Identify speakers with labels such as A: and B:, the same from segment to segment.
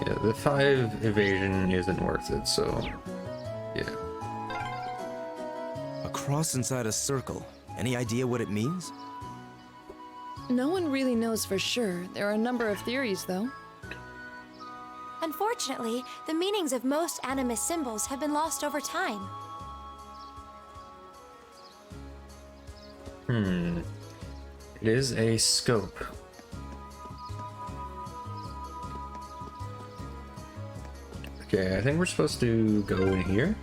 A: Yeah, the 5 evasion isn't worth it, so yeah.
B: A cross inside a circle. Any idea what it means?
C: No one really knows for sure. There are a number of theories, though.
D: Unfortunately, the meanings of most animist symbols have been lost over time.
A: It is a scope. Okay, I think we're supposed to go in here.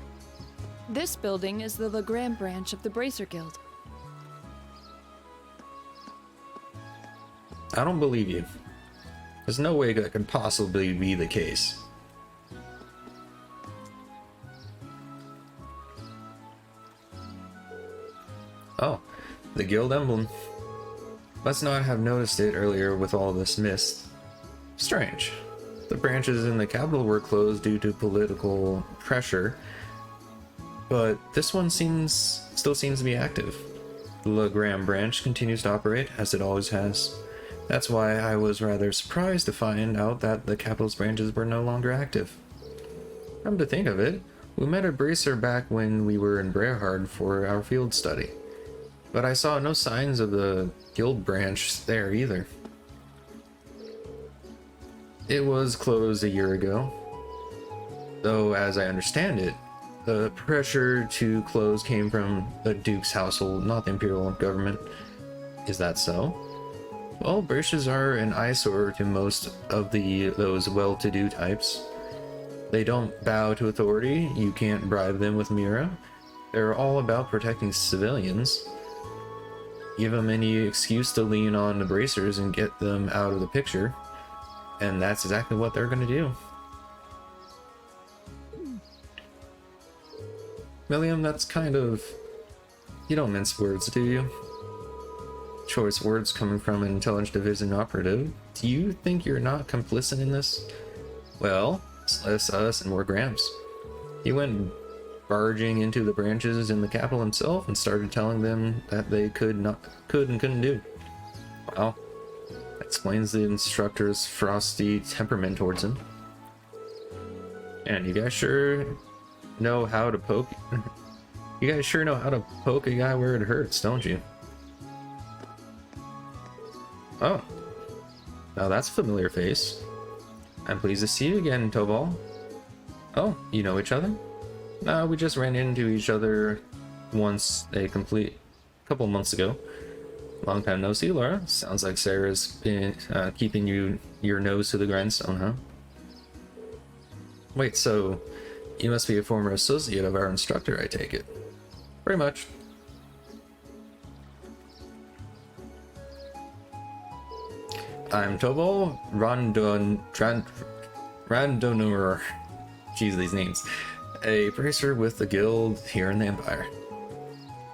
C: This building is the Legrand branch of the Bracer Guild.
A: I don't believe you. There's no way that can possibly be the case. Oh, the guild emblem. Must not have noticed it earlier with all this mist. Strange. The branches in the capital were closed due to political pressure, but this one still seems to be active. The Legrand branch continues to operate as it always has. That's why I was rather surprised to find out that the capital's branches were no longer active. Come to think of it, we met a bracer back when we were in Brehard for our field study, but I saw no signs of the guild branch there either. It was closed a year ago, though as I understand it, the pressure to close came from the Duke's household, not the Imperial government. Is that so? Well, braces are an eyesore to most of those well-to-do types. They don't bow to authority, you can't bribe them with Mira. They're all about protecting civilians. Give them any excuse to lean on the bracers and get them out of the picture, and that's exactly what they're gonna do. William, that's kind of... You don't mince words, do you? Choice words coming from an intelligence division operative. Do you think you're not complicit in this? Well, it's less us and more Gramps. He went barging into the branches in the capital himself and started telling them that they could and couldn't do. Wow. That explains the instructor's frosty temperament towards him. And you guys sure know how to poke... You guys sure know how to poke a guy where it hurts, don't you? Oh. Now that's a familiar face. I'm pleased to see you again, Tobal. Oh, you know each other? No, we just ran into each other once a couple months ago. Long time no see, Laura. Sounds like Sarah's been keeping your nose to the grindstone, huh? Wait, so you must be a former associate of our instructor, I take it. Pretty much. I'm Tobal Randonur. Jeez, these names. A bracer with the guild here in the Empire.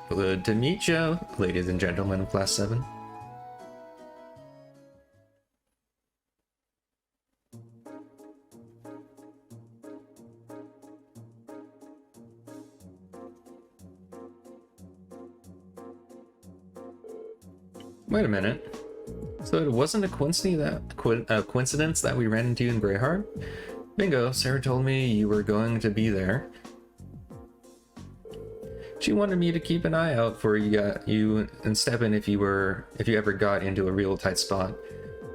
A: Good to meet you, ladies and gentlemen of Class 7. Wait a minute. So it wasn't a coincidence that we ran into you in Brehard? Bingo, Sarah told me you were going to be there. She wanted me to keep an eye out for you and Stepan if you ever got into a real tight spot.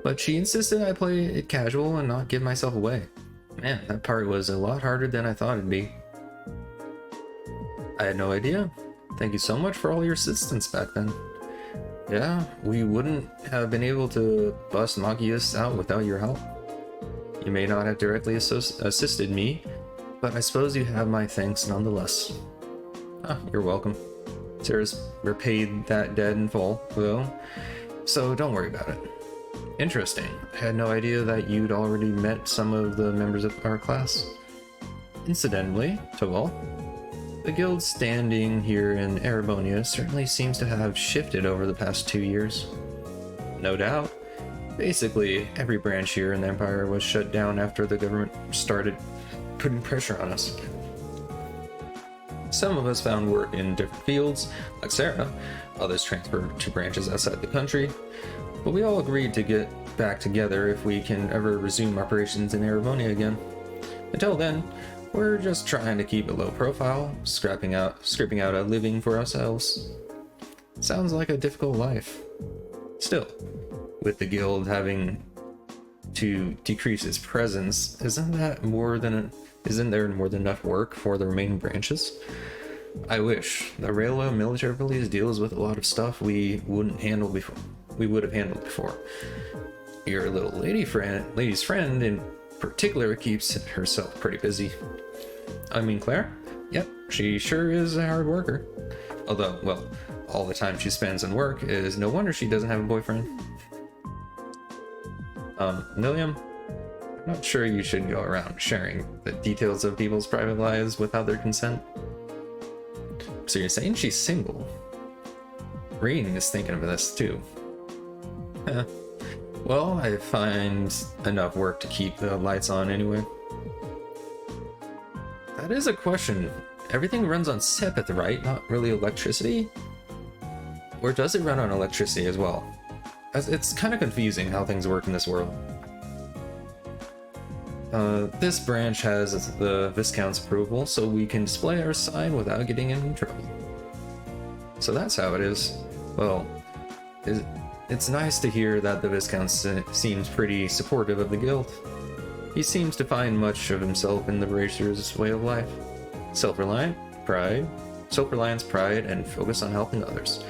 A: But she insisted I play it casual and not give myself away. Man, that part was a lot harder than I thought it'd be. I had no idea. Thank you so much for all your assistance back then. Yeah, we wouldn't have been able to bust Magius out without your help. You may not have directly assisted me, but I suppose you have my thanks nonetheless. Ah, you're welcome. Sarah's repaid that debt in full, though, so don't worry about it. Interesting. I had no idea that you'd already met some of the members of our class. Incidentally, Tobal, the guild's standing here in Erebonia certainly seems to have shifted over the past 2 years. No doubt. Basically, every branch here in the Empire was shut down after the government started putting pressure on us. Some of us found work in different fields, like Sarah. Others transferred to branches outside the country. but we all agreed to get back together if we can ever resume operations in Erebonia again. Until then, we're just trying to keep a low profile, scraping out a living for ourselves. Sounds like a difficult life. Still, with the guild having to decrease its presence, isn't there more than enough work for the remaining branches? I wish. The Railway Military Police deals with a lot of stuff we would have handled before. Your little lady's friend in particular keeps herself pretty busy. I mean, Claire? Yep, she sure is a hard worker. Although, well, all the time she spends on work is no wonder she doesn't have a boyfriend. William, I'm not sure you should go around sharing the details of people's private lives without their consent. So you're saying she's single? Reen is thinking of this too. Well, I find enough work to keep the lights on anyway. That is a question. Everything runs on Sepith, right? Not really electricity? Or does it run on electricity as well? It's kind of confusing how things work in this world. This branch has the Viscount's approval, so we can display our sign without getting in trouble. So that's how it is. Well, it's nice to hear that the Viscount seems pretty supportive of the guild. He seems to find much of himself in the Bracers' way of life. Self-reliance, pride, and focus on helping others.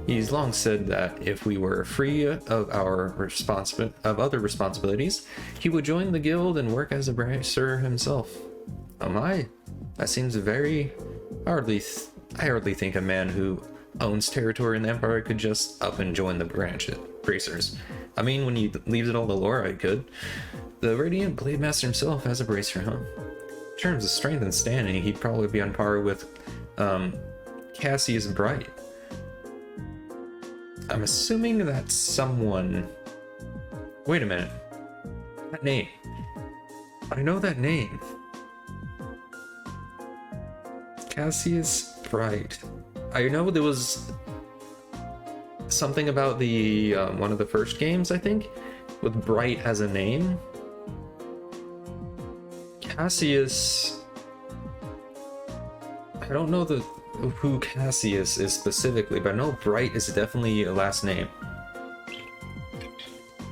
A: He's long said that if we were free of other responsibilities, he would join the guild and work as a bracer himself. Oh my, that seems very I hardly think a man who owns territory in the Empire could just up and join the bracers. I mean, when he leaves it all to Laura, I could. The Radiant Blade Master himself as a bracer, huh? In terms of strength and standing, he'd probably be on par with Cassius Bright. I'm assuming that someone... Wait a minute. That name. I know that name. Cassius Bright. I know there was something about the one of the first games, I think, with Bright as a name. Cassius... I don't know who Cassius is specifically, but I know Bright is definitely a last name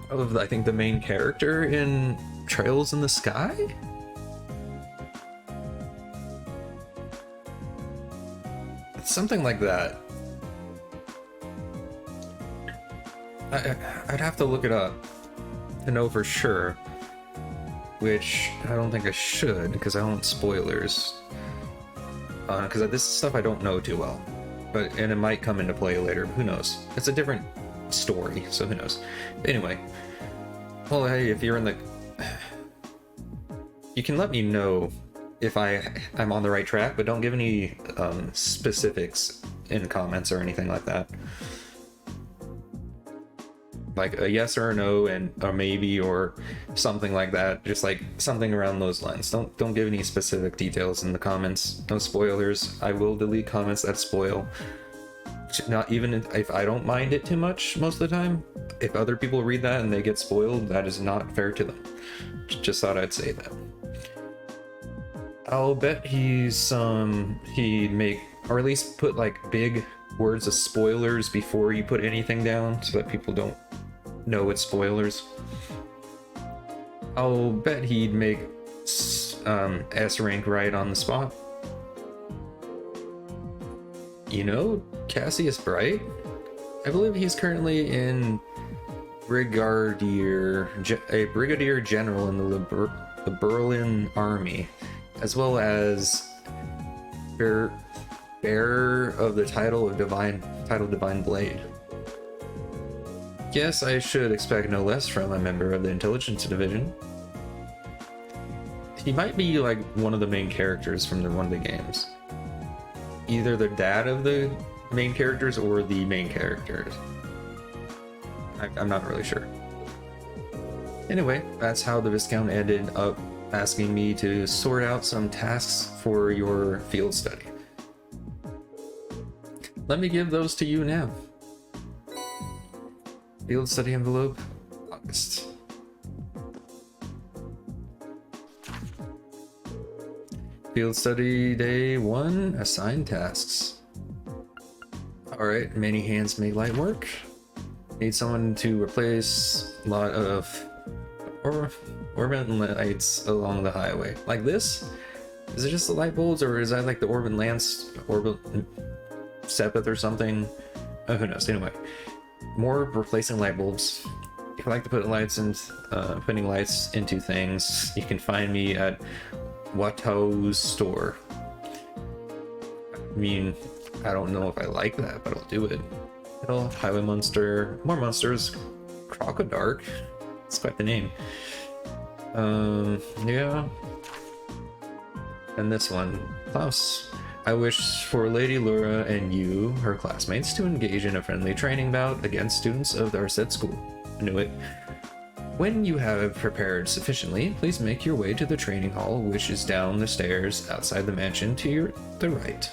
A: of, I think, the main character in Trails in the Sky? It's something like that. I'd have to look it up to know for sure, which I don't think I should because I don't want spoilers. Because this stuff I don't know too well, and it might come into play later. Who knows? It's a different story, so who knows? But anyway, well, hey, if you're in the, you can let me know if I'm on the right track, but don't give any specifics in comments or anything like that. Like a yes or a no, or maybe, or something like that. Just like something around those lines. Don't give any specific details in the comments. No spoilers. I will delete comments that spoil. Not even if I don't mind it too much most of the time. If other people read that and they get spoiled, that is not fair to them. Just thought I'd say that. I'll bet he'd make, or at least put like big words of spoilers before you put anything down so that people don't know it's spoilers. I'll bet he'd make S rank right on the spot. You know Cassius Bright? I believe he's currently in a brigadier general in the Berlin army, as well as bearer of the title Divine Blade. Guess I should expect no less from a member of the Intelligence Division. He might be like one of the main characters from one of the games. Either the dad of the main characters or the main characters. I'm not really sure. Anyway, that's how the Viscount ended up asking me to sort out some tasks for your field study. Let me give those to you now. Field study envelope, August. Field study day 1, assigned tasks. Alright, many hands make light work. Need someone to replace a lot of orbital lights along the highway. Like this? Is it just the light bulbs, or is that like the Orbit Lance, Orbit Sepith or something? Oh, who knows? Anyway, more replacing light bulbs. If you like to put lights and putting lights into things, you can find me at Watto's store. I mean, I don't know if I like that, but I'll do it. Highway Monster, more monsters, Crocodark. It's quite the name. Yeah. And this one, Klaus. I wish for Lady Laura and you, her classmates, to engage in a friendly training bout against students of our said school. I knew it. When you have prepared sufficiently, please make your way to the training hall, which is down the stairs outside the mansion to the right.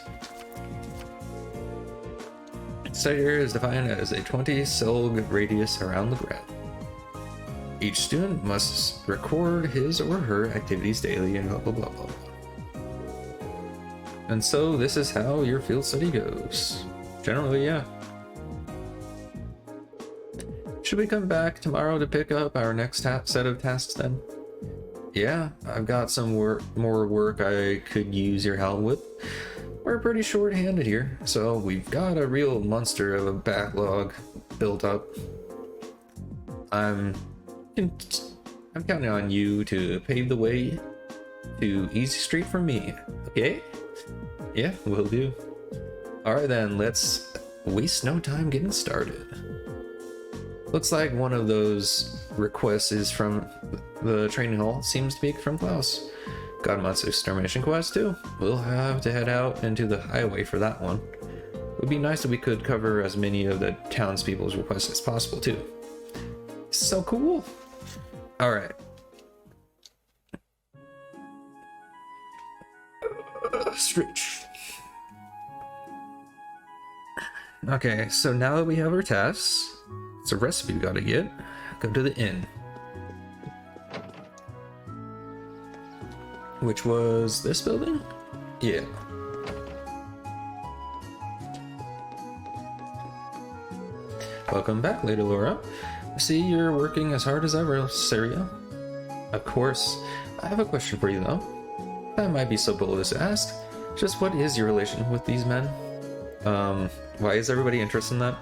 A: Site area is defined as a 20 selg radius around the ground. Each student must record his or her activities daily and blah blah blah blah. And so this is how your field study goes. Generally, yeah. Should we come back tomorrow to pick up our next set of tasks then? Yeah, I've got some more work I could use your help with. We're pretty short-handed here, so we've got a real monster of a backlog built up. I'm counting on you to pave the way to Easy Street for me, okay? Yeah, will do. Alright then, let's waste no time getting started. Looks like one of those requests is from the training hall. Seems to be from Klaus. Got monster extermination quest too. We'll have to head out into the highway for that one. It would be nice if we could cover as many of the townspeople's requests as possible too. So cool. Alright. Stretch. Okay, so now that we have our tasks, it's a recipe we gotta get. Go to the inn. Which was this building? Yeah. Welcome back, Lady Laura. I see you're working as hard as ever, Syria. Of course. I have a question for you, though. I might be so bold as to ask. Just what is your relation with these men? Why is everybody interested in that?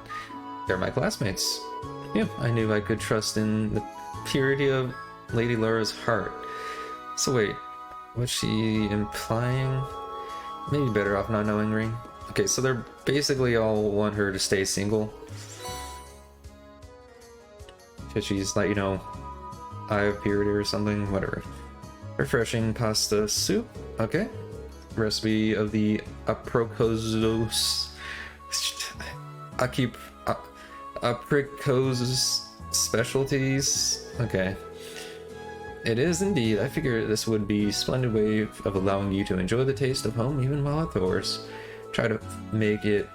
A: They're my classmates. Yeah, I knew I could trust in the purity of Lady Laura's heart. So wait, was she implying? Maybe better off not knowing Ring. Okay, so they're basically all want her to stay single. Because she's like, you know, eye of purity or something, whatever. Refreshing pasta soup, okay. Recipe of the apricot specialties, okay. It is indeed. I figure this would be a splendid way of allowing you to enjoy the taste of home even while outdoors. Try to make it,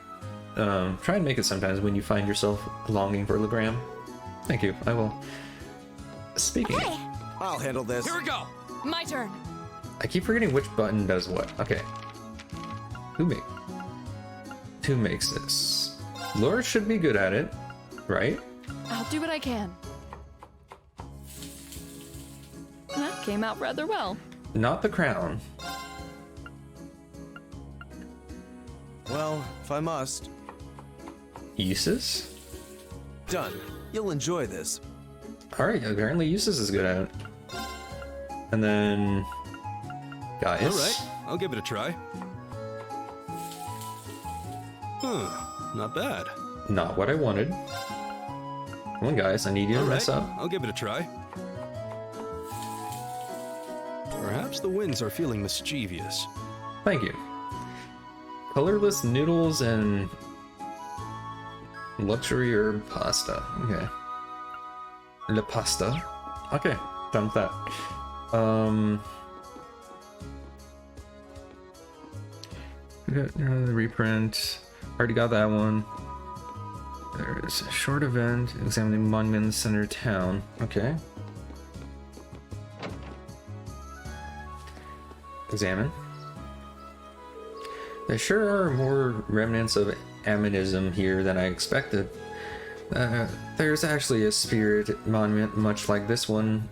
A: try and make it sometimes when you find yourself longing for Legram. Thank you, I will. Speaking.
D: Hey!
B: I'll handle this.
E: Here we go.
C: My turn.
A: I keep forgetting which button does what. Okay. Who makes this? Laura should be good at it, right?
C: I'll do what I can. That came out rather well.
A: Not the crown.
B: Well, if I must.
A: Uses?
B: Done. You'll enjoy this.
A: Alright, apparently Uses is good at it. And then... Gaius.
E: Alright, I'll give it a try. Not bad.
A: Not what I wanted. Come on, guys, I need you to mess up.
E: I'll give it a try. Perhaps the winds are feeling mischievous.
A: Thank you. Colorless noodles and luxury herb pasta. Okay. La pasta. Okay, done with that. We got the reprint. Already got that one. There's a short event examining monument in the center of town. Okay. Examine. There sure are more remnants of Aminism here than I expected. There's actually a spirit monument much like this one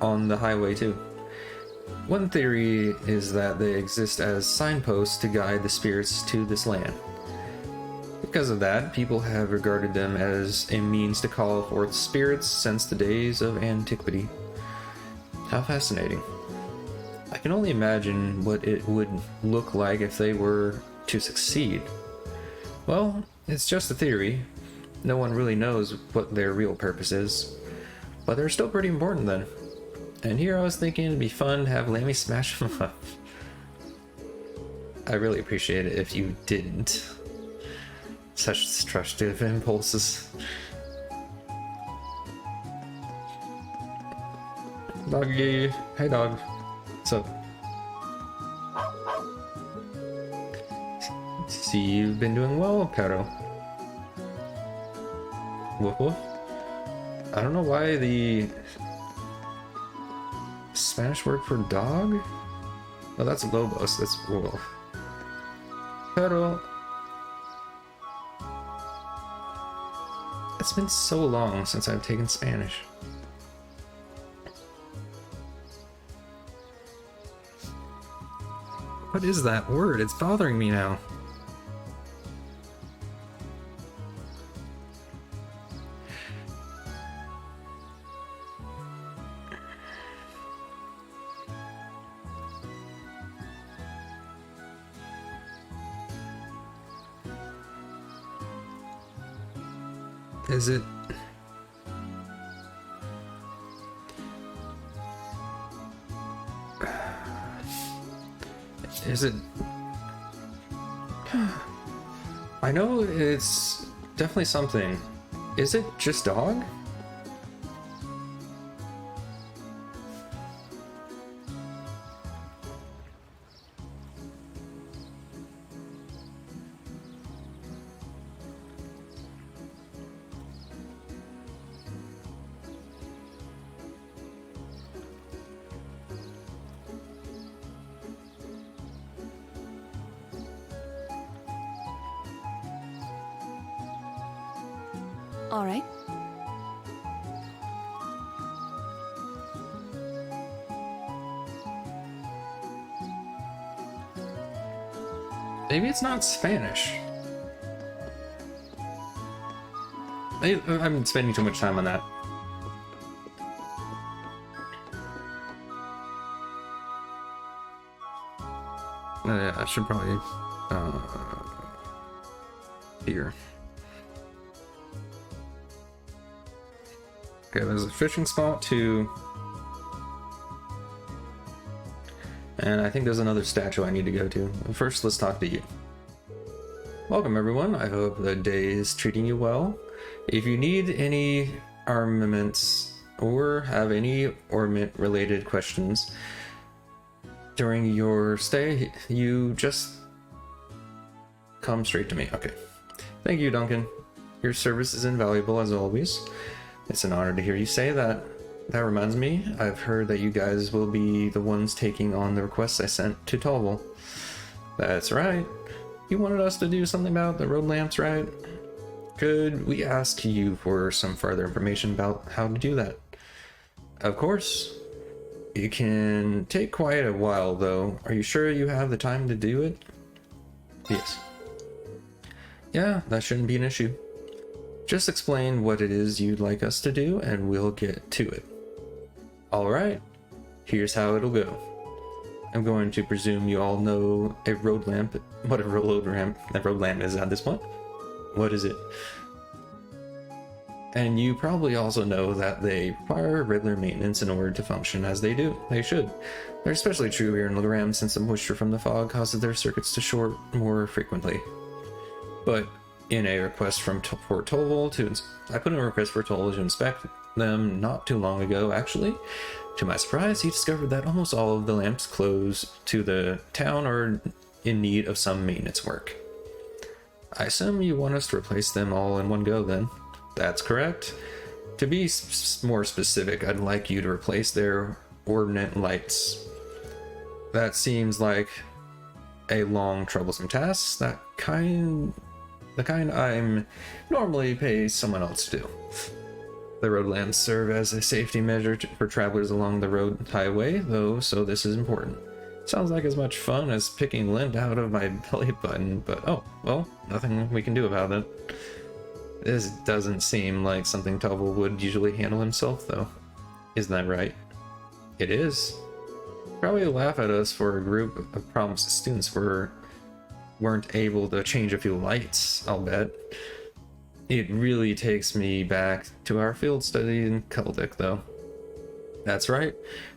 A: on the highway too. One theory is that they exist as signposts to guide the spirits to this land. Because of that, people have regarded them as a means to call forth spirits since the days of antiquity. How fascinating. I can only imagine what it would look like if they were to succeed. Well, it's just a theory. No one really knows what their real purpose is. But they're still pretty important then. And here I was thinking it'd be fun to have Lammy smash them up. I really appreciate it if you didn't. Such destructive impulses. Doggy. Hey dog. What's up? See, you've been doing well, Pero. Woof woof. I don't know why the Spanish word for dog? Oh, that's lobos, that's wolf. Pero it's been so long since I've taken Spanish. What is that word? It's bothering me now. Is it... Is it... I know it's definitely something. Is it just dog?
C: All right.
A: Maybe it's not Spanish. I'm spending too much time on that. I should probably here. Okay, there's a fishing spot too. And I think there's another statue I need to go to. First, let's talk to you. Welcome everyone, I hope the day is treating you well. If you need any armaments or have any ornament related questions during your stay, you just come straight to me. Okay. Thank you, Duncan. Your service is invaluable as always. It's an honor to hear you say that. That reminds me, I've heard that you guys will be the ones taking on the requests I sent to Tolval. That's right. You wanted us to do something about the road lamps, right? Could we ask you for some further information about how to do that? Of course. It can take quite a while, though. Are you sure you have the time to do it? Yes. Yeah, that shouldn't be an issue. Just explain what it is you'd like us to do, and we'll get to it. Alright, here's how it'll go. I'm going to presume you all know a road lamp, what a road lamp is at this point. What is it? And you probably also know that they require regular maintenance in order to function as they do. They should. They're especially true here in Legram since the moisture from the fog causes their circuits to short more frequently. But in a request from Fort Tolval I put in a request for Tolval to inspect them not too long ago, actually. To my surprise, he discovered that almost all of the lamps close to the town are in need of some maintenance work. I assume you want us to replace them all in one go then? That's correct. To be more specific, I'd like you to replace their ordnance lights. That seems like a long, troublesome task. The kind I'm normally pay someone else to do. The road lamps serve as a safety measure for travelers along the road highway, though, so this is important. Sounds like as much fun as picking lint out of my belly button, but oh, well, nothing we can do about it. This doesn't seem like something Tubble would usually handle himself, though. Isn't that right? It is. Probably laugh at us for a group of promised students weren't able to change a few lights, I'll bet. It really takes me back to our field study in Celtic, though. That's right.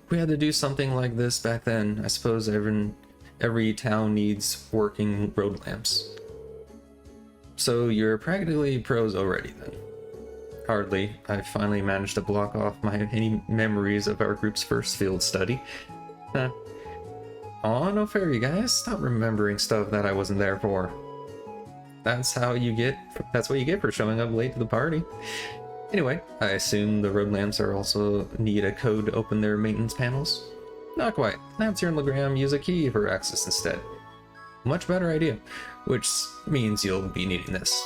A: We had to do something like this back then. I suppose every town needs working road lamps. So you're practically pros already then. Hardly. I finally managed to block off any memories of our group's first field study. Aw, no fair, you guys. Stop remembering stuff that I wasn't there for. That's what you get for showing up late to the party. Anyway, I assume the road lamps also need a code to open their maintenance panels? Not quite. Lancier and Legram use a key for access instead. Much better idea, which means you'll be needing this.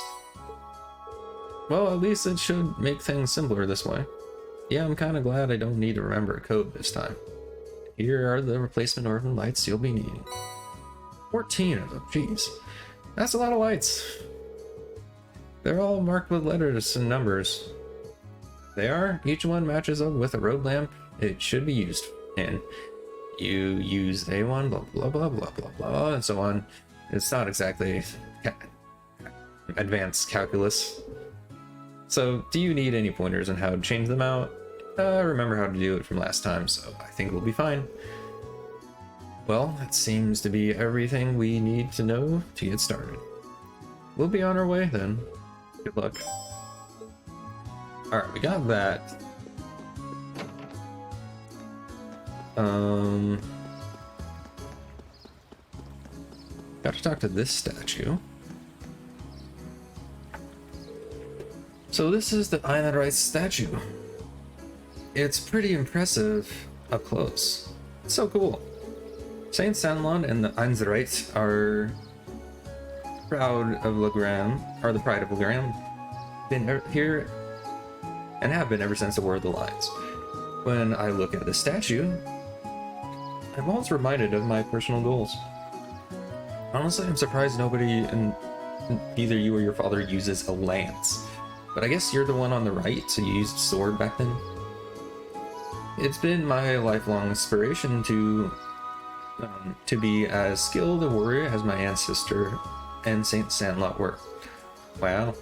A: Well, at least it should make things simpler this way. Yeah, I'm kind of glad I don't need to remember a code this time. Here are the replacement orphan lights you'll be needing. 14 of them, jeez. That's a lot of lights. They're all marked with letters and numbers. They are. Each one matches up with a road lamp it should be used in. You use A1, blah, blah, blah, blah, blah, blah, and so on. It's not exactly advanced calculus. So, do you need any pointers on how to change them out? Remember how to do it from last time, so I think we'll be fine. Well, that seems to be everything we need to know to get started. We'll be on our way then. Good luck. Alright, we got that. Got to talk to this statue. So this is the Einarite statue. It's pretty impressive up close. It's so cool. Saint Sanlon and the Einarite are proud of Legram, are the pride of Legram. Been here and have been ever since the War of the Lions. When I look at the statue, I'm always reminded of my personal goals. Honestly, I'm surprised nobody, either you or your father, uses a lance. But I guess you're the one on the right, so you used a sword back then. It's been my lifelong aspiration to be as skilled a warrior as my ancestor and Saint Sandlot were. Wow.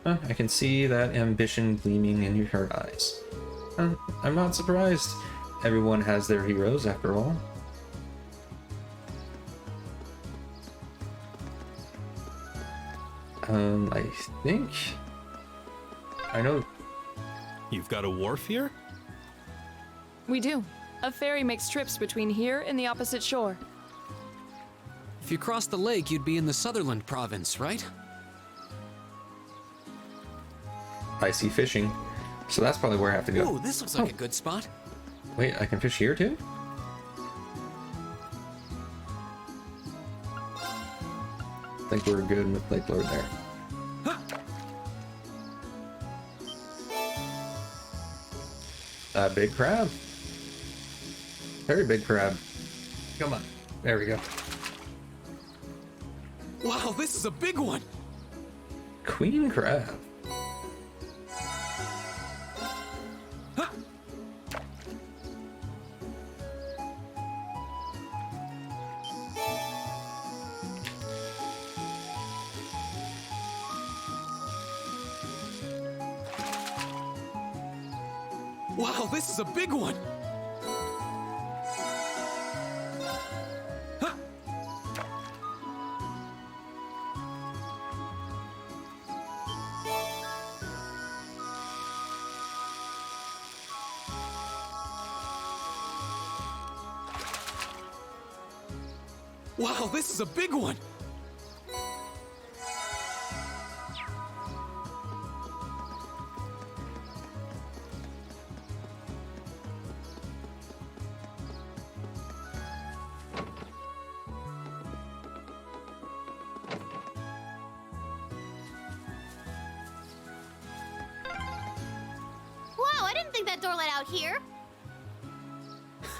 A: I can see that ambition gleaming in your eyes. I'm not surprised. Everyone has their heroes, after all. I think... I know...
E: You've got a wharf here?
C: We do. A ferry makes trips between here and the opposite shore.
F: If you crossed the lake, you'd be in the Sutherland province, right?
A: I see fishing. So that's probably where I have to go.
F: Ooh, this looks like a good spot.
A: Wait, I can fish here too? I think we're good with Lake Lord there. A big crab. Very big crab. Come on. There we go.
F: Wow, this is a big one.
A: Queen crab.
F: Wow, this is a big one. Wow, this is a big one.
G: that door led out here.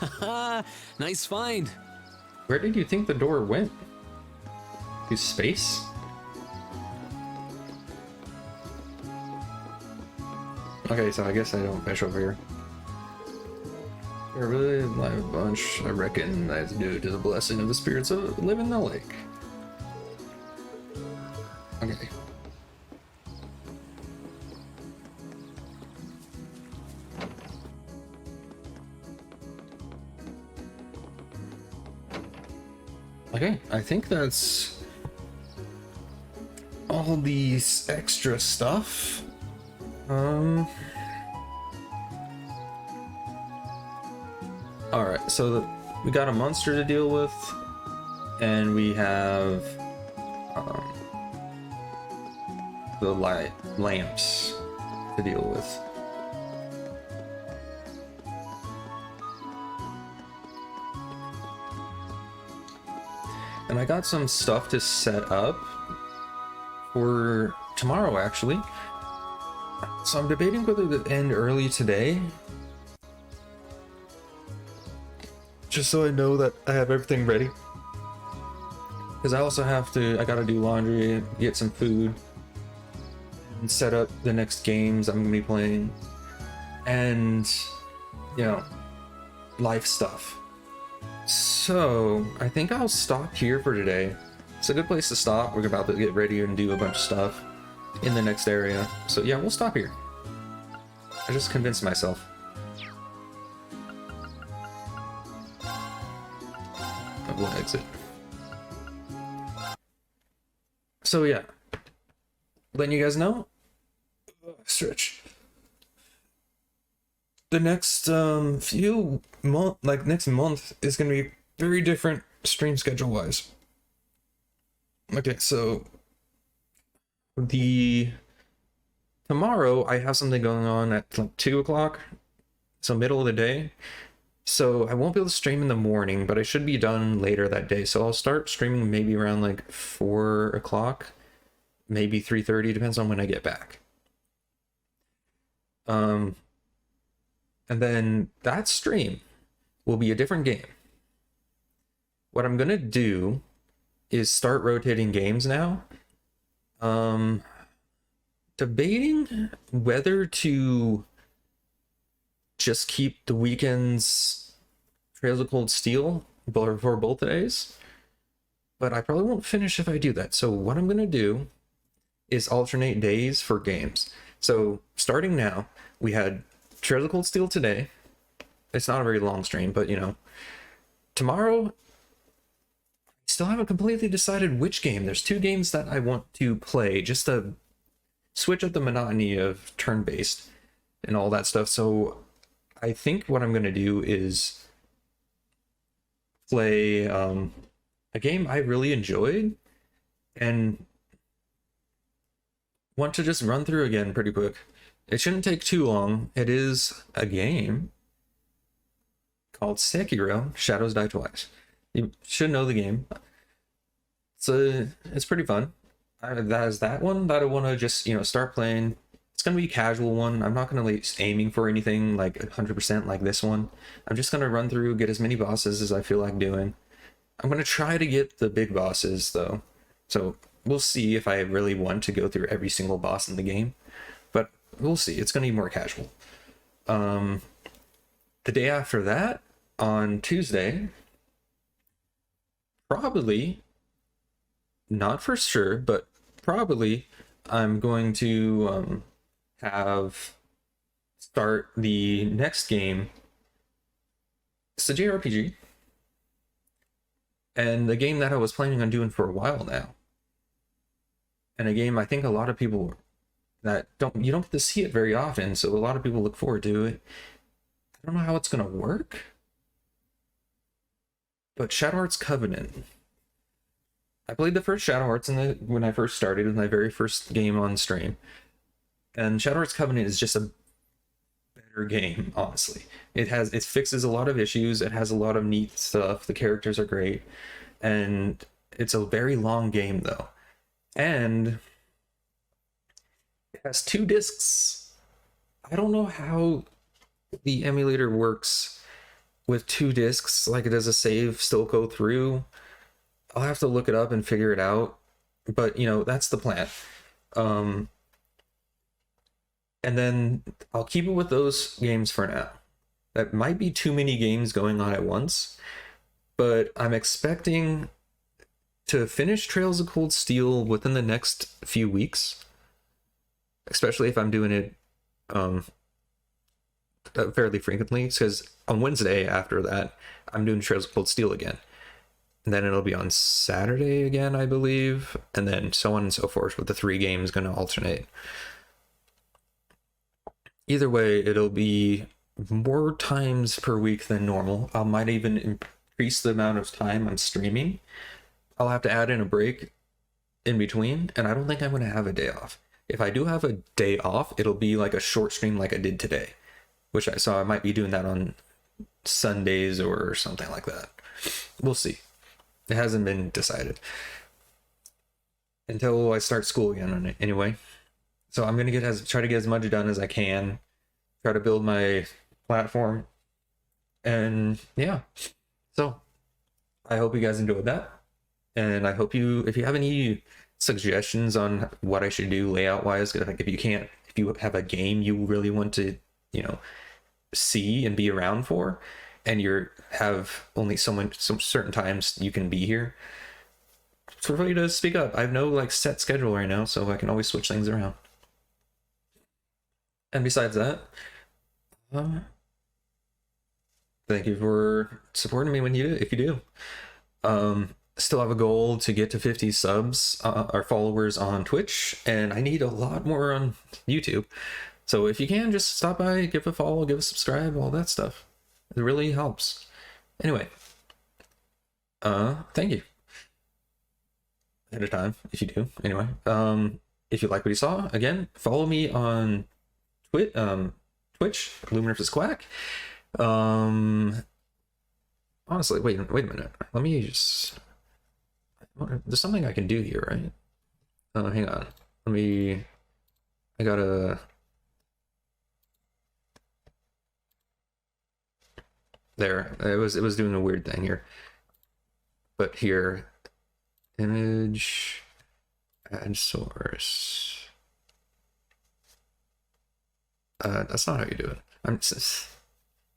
F: Haha, nice find.
A: Where did you think the door went? To space? Okay, so I guess I don't fish over here. They're really like a bunch. I reckon that's due to the blessing of the spirits of live in the lake. Okay. Okay, I think that's all these extra stuff. Alright, so we got a monster to deal with, and we have the lamps to deal with. And I got some stuff to set up for tomorrow, actually. So I'm debating whether to end early today, just so I know that I have everything ready. Because I also I gotta do laundry, get some food, and set up the next games I'm gonna be playing, and, you know, life stuff. So I think I'll stop here for today. It's a good place to stop. We're about to get ready and do a bunch of stuff in the next area. So yeah, we'll stop here. I just convinced myself. We'll exit. So yeah, letting you guys know, stretch. The next next month is gonna be very different stream schedule wise. Okay, so tomorrow I have something going on at like 2 o'clock, so middle of the day. So I won't be able to stream in the morning, but I should be done later that day. So I'll start streaming maybe around like 4 o'clock, maybe 3:30, depends on when I get back. And then that stream will be a different game. What I'm gonna do is start rotating games now. Debating whether to just keep the weekends Trails of Cold Steel for both days, but I probably won't finish if I do that. So what I'm gonna do is alternate days for games. So starting now, we had Trails of Cold Steel today. It's not a very long stream, but you know, tomorrow, still haven't completely decided which game. There's 2 games that I want to play just to switch up the monotony of turn-based and all that stuff. So I think what I'm going to do is play a game I really enjoyed and want to just run through again pretty quick. It shouldn't take too long. It is a game called Sekiro: Shadows Die Twice. You should know the game. It's pretty fun. That is that one that I want to just, you know, start playing. It's going to be a casual one. I'm not going to be aiming for anything like 100% like this one. I'm just going to run through, get as many bosses as I feel like doing. I'm going to try to get the big bosses though. So we'll see if I really want to go through every single boss in the game. But we'll see. It's going to be more casual. The day after that, on Tuesday, probably, not for sure, but probably, I'm going to start the next game. It's a JRPG, and the game that I was planning on doing for a while now, and a game I think a lot of people that you don't get to see it very often, so a lot of people look forward to it. I don't know how it's gonna work, but Shadow Hearts Covenant. I played the first Shadow Hearts when I first started, with my very first game on stream, and Shadow Hearts Covenant is just a better game, honestly. It fixes a lot of issues. It has a lot of neat stuff. The characters are great, and it's a very long game though, and it has 2 discs. I don't know how the emulator works with 2 discs, like does a save still go through? I'll have to look it up and figure it out, but you know, that's the plan. And then I'll keep it with those games for now. That might be too many games going on at once, but I'm expecting to finish Trails of Cold Steel within the next few weeks, especially if I'm doing it fairly frequently, because on Wednesday after that I'm doing Trails of Cold Steel again, and then it'll be on Saturday again, I believe, and then so on and so forth, with the 3 games going to alternate. Either way, it'll be more times per week than normal. I might even increase the amount of time I'm streaming. I'll have to add in a break in between, and I don't think I'm going to have a day off. If I do have a day off, it'll be like a short stream like I did today, which I saw I might be doing that on Sundays or something like that. We'll see. It hasn't been decided until I start school again on it anyway. So I'm gonna try to get as much done as I can, try to build my platform, and yeah. So I hope you guys enjoyed that, and I hope if you have any suggestions on what I should do layout wise, like if you have a game you really want to, you know, see and be around for, and have only some certain times you can be here, feel free to speak up. I have no like set schedule right now, so I can always switch things around. And besides that, thank you for supporting me if you do. Still have a goal to get to 50 subs or followers on Twitch, and I need a lot more on YouTube. So if you can, just stop by, give a follow, give a subscribe, all that stuff. It really helps. Anyway, thank you ahead of time if you do. Anyway, if you like what you saw, again, follow me on Twitch, Luminous Quack. Honestly, wait a minute. Let me just. There's something I can do here, right? Hang on. I gotta. There. It was doing a weird thing here. But here, image, add source. That's not how you do it.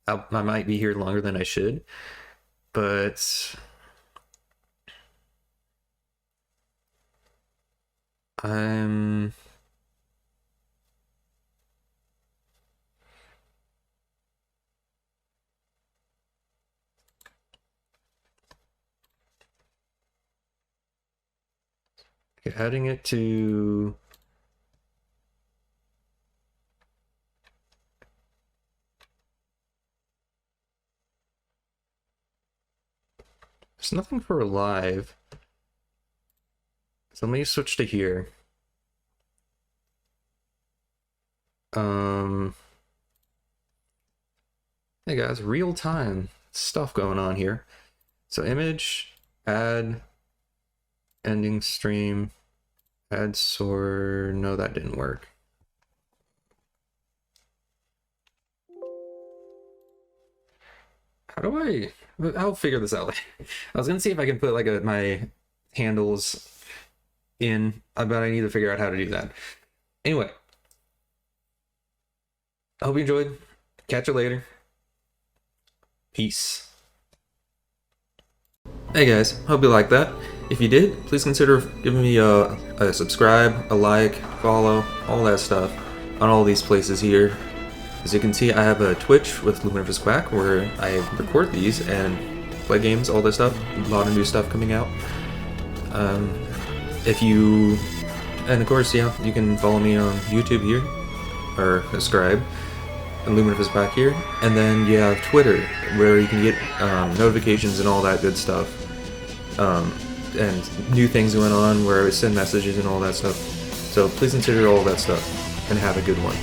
A: I might be here longer than I should, but I'm adding it to there's nothing for live. So let me switch to here. Hey guys, real time stuff going on here. So image, add, ending stream, add source. No, that didn't work. How do I'll figure this out. I was gonna see if I can put like my handles in, but I need to figure out how to do that. Anyway, I hope you enjoyed. Catch you later. Peace. Hey guys, hope you liked that. If you did, please consider giving me a subscribe, a like, follow, all that stuff on all these places here. As you can see, I have a Twitch with Luminous Quack where I record these and play games, all this stuff. A lot of new stuff coming out. And of course, yeah, you can follow me on YouTube here, or subscribe, and Luminous Quack here. And then you have Twitter, where you can get notifications and all that good stuff. And new things going on where I send messages and all that stuff. So please consider all that stuff, and have a good one.